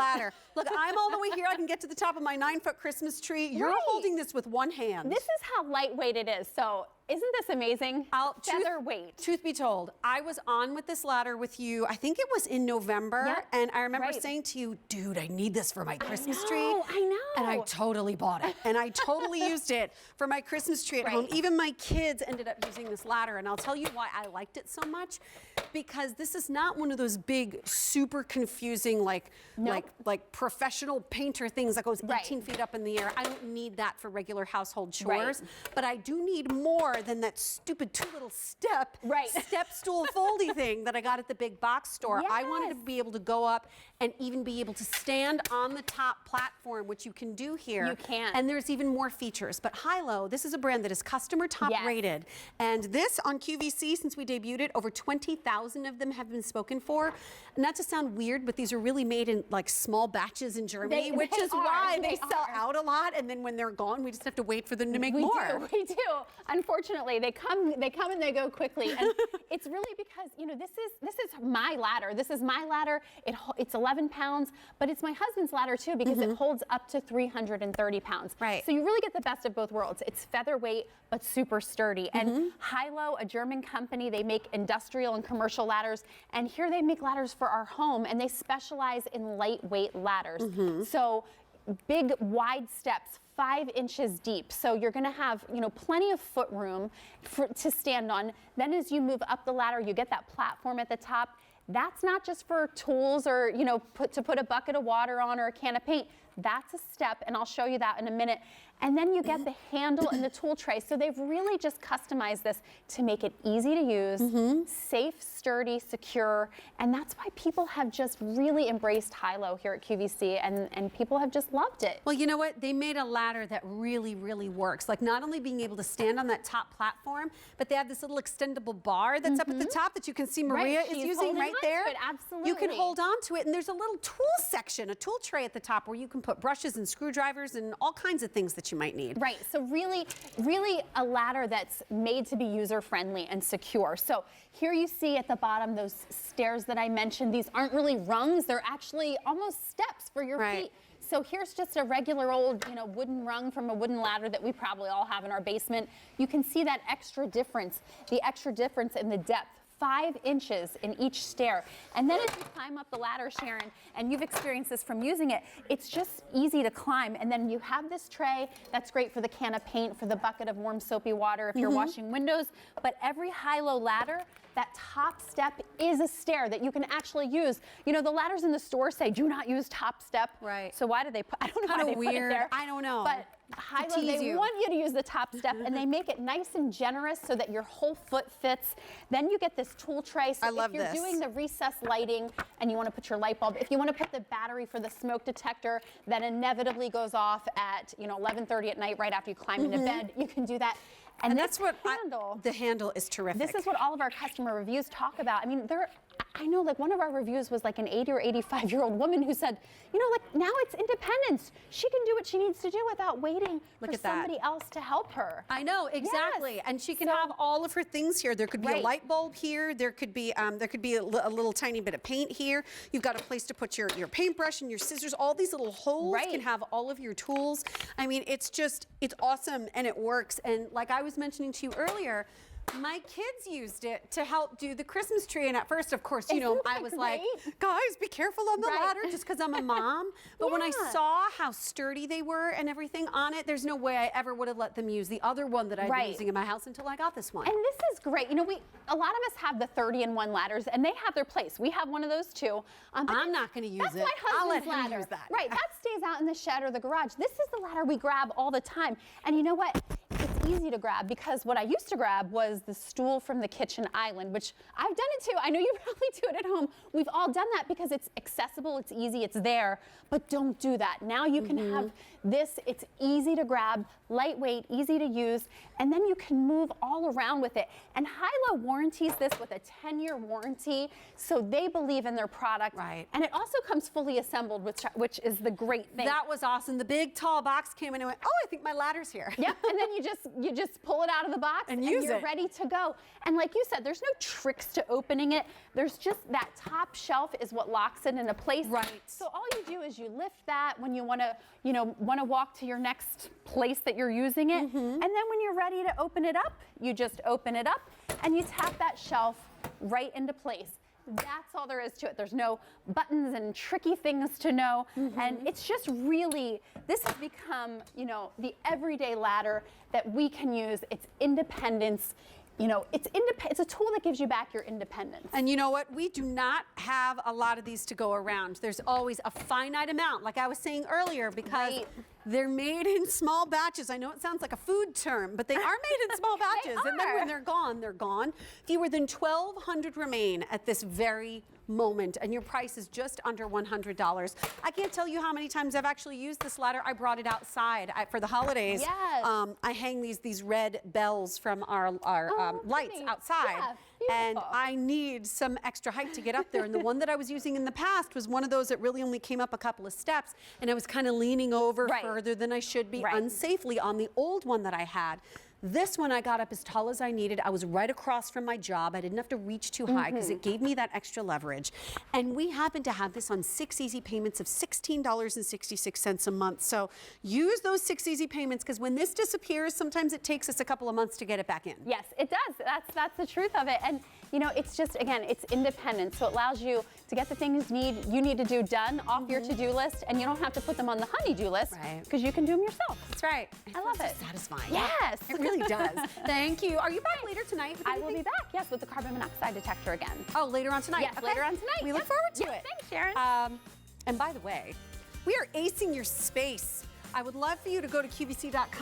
ladder. Look, I'm all the way here. I can get to the top of my 9-foot Christmas tree. You're holding this with one hand. This is how lightweight it is. So isn't this amazing? Featherweight. Truth be told, I was on with this ladder with you, I think it was in November, and I remember saying to you, dude, I need this for my Christmas tree. I know. And I totally bought it. And I totally used it for my Christmas tree at home. Even my kids ended up using this ladder. And I'll tell you why I liked it so much. Because this is not one of those big, super confusing, like professional painter things that goes 18 feet up in the air. I don't need that for regular household chores. But I do need more than that stupid 2 little step stool foldy thing that I got at the big box store. I wanted to be able to go up and even be able to stand on the top platform, which you can do here. You can. And there's even more features. But Hailo, this is a brand that is customer top rated. And this on QVC, since we debuted it, over 20,000 of them have been spoken for. Not to sound weird, but these are really made in like small batches in Germany, which is why they sell out a lot. And then when they're gone, we just have to wait for them to make more. We do. Unfortunately, they come and they go quickly. And it's really because, you know, this is my ladder. This is my ladder. It's 11 pounds, but it's my husband's ladder too because it holds up to 330 pounds. So you really get the best of both worlds. It's featherweight, but super sturdy. And Hailo, a German company, they make industrial and commercial ladders. And here they make ladders for our home, and they specialize in lightweight ladders. So big, wide steps, 5 inches deep. So you're gonna have, you know, plenty of foot room to stand on. Then as you move up the ladder, you get that platform at the top. That's not just for tools or, you know, to put a bucket of water on or a can of paint. That's a step, and I'll show you that in a minute. And then you get the handle and the tool tray. So they've really just customized this to make it easy to use, safe, sturdy, secure. And that's why people have just really embraced Hailo here at QVC, and people have just loved it. Well, you know what? They made a ladder that really, really works. Like not only being able to stand on that top platform, but they have this little extendable bar that's up at the top that you can see Maria is using right there. Absolutely. You can hold on to it, and there's a little tool section, a tool tray at the top where you can put brushes and screwdrivers and all kinds of things that you might need. Right, so really a ladder that's made to be user-friendly and secure. So here you see at the bottom those stairs that I mentioned. These aren't really rungs, they're actually almost steps for your feet. So here's just a regular old, you know, wooden rung from a wooden ladder that we probably all have in our basement. You can see that extra difference, the extra difference in the depth. 5 inches in each stair. And then as you climb up the ladder, Sharon, and you've experienced this from using it, it's just easy to climb. And then you have this tray that's great for the can of paint, for the bucket of warm soapy water if you're washing windows. But every Hailo ladder, that top step is a stair that you can actually use. You know, the ladders in the store say do not use top step. So why do they put, I don't know why they put it there. I don't know. But Hailo, they want you to use the top step, and they make it nice and generous so that your whole foot fits. Then you get this tool tray. So if you're doing the recessed lighting and you want to put your light bulb, if you want to put the battery for the smoke detector that inevitably goes off at, you know, 11:30 at night right after you climb into bed, you can do that. And that's what the handle is terrific. This is what all of our customer reviews talk about. I mean, I know, like one of our reviews was like an 80 or 85-year-old woman who said, you know, like now it's independence. She can do what she needs to do without waiting for somebody else to help her. I know, exactly. And she can have all of her things here. There could be a light bulb here. There could be a little tiny bit of paint here. You've got a place to put your paintbrush and your scissors. All these little holes can have all of your tools. I mean, it's awesome, and it works. And like I was mentioning to you earlier, my kids used it to help do the Christmas tree, and at first, of course, you know, I was like, guys, be careful on the ladder, just because I'm a mom. But when I saw how sturdy they were and everything on it, there's no way I ever would have let them use the other one that I've been using in my house until I got this one. And this is great. You know, a lot of us have the 30-in-1 ladders, and they have their place. We have one of those too. I'm not going to use it. That's my husband's ladder. ladder. Use that. Right, that stays out in the shed or the garage. This is the ladder we grab all the time. And you know what? It's easy to grab, because what I used to grab was the stool from the kitchen island, which I've done it too. I know you probably do it at home. We've all done that because it's accessible, it's easy, it's there, but don't do that. Now you can have this, it's easy to grab, lightweight, easy to use, and then you can move all around with it. And Hailo warranties this with a 10-year warranty, so they believe in their product. And it also comes fully assembled, which is the great thing. That was awesome. The big tall box came in and went, oh, I think my ladder's here. Yep, and then you just you just pull it out of the box and you're ready to go. And like you said, there's no tricks to opening it. There's just that top shelf is what locks it into place. Right. So all you do is you lift that when you want to walk to your next place that you're using it. And then when you're ready to open it up, you just open it up and you tap that shelf right into place. That's all there is to it. There's no buttons and tricky things to know. And it's just really, this has become, the everyday ladder that we can use. It's independence. It's a tool that gives you back your independence. And you know what? We do not have a lot of these to go around. There's always a finite amount, like I was saying earlier, because they're made in small batches. I know it sounds like a food term, but they are made in small batches. And then when they're gone, they're gone. Fewer than 1,200 remain at this very moment, and your price is just under $100. I can't tell you how many times I've actually used this ladder. I brought it outside for the holidays. Yes. I hang these red bells from our lights outside. Yeah, and I need some extra height to get up there. And the one that I was using in the past was one of those that really only came up a couple of steps, and I was kind of leaning over further than I should be unsafely on the old one that I had. This one I got up as tall as I needed. I was right across from my job. I didn't have to reach too high because it gave me that extra leverage. And we happen to have this on 6 easy payments of $16.66 a month. So use those 6 easy payments, because when this disappears, sometimes it takes us a couple of months to get it back in. Yes, it does. That's the truth of it. And it's just, again, it's independent. So it allows you to get the things you need to do done off your to-do list, and you don't have to put them on the honey-do list because you can do them yourself. That's right. I love it. So satisfying. Yes. It really does. Thank you. Are you back later tonight? I will be back, yes, with the carbon monoxide detector again. Oh, later on tonight? Yes, later on tonight. We look forward to it. Thanks, Sharon. And by the way, we are acing your space. I would love for you to go to QVC.com.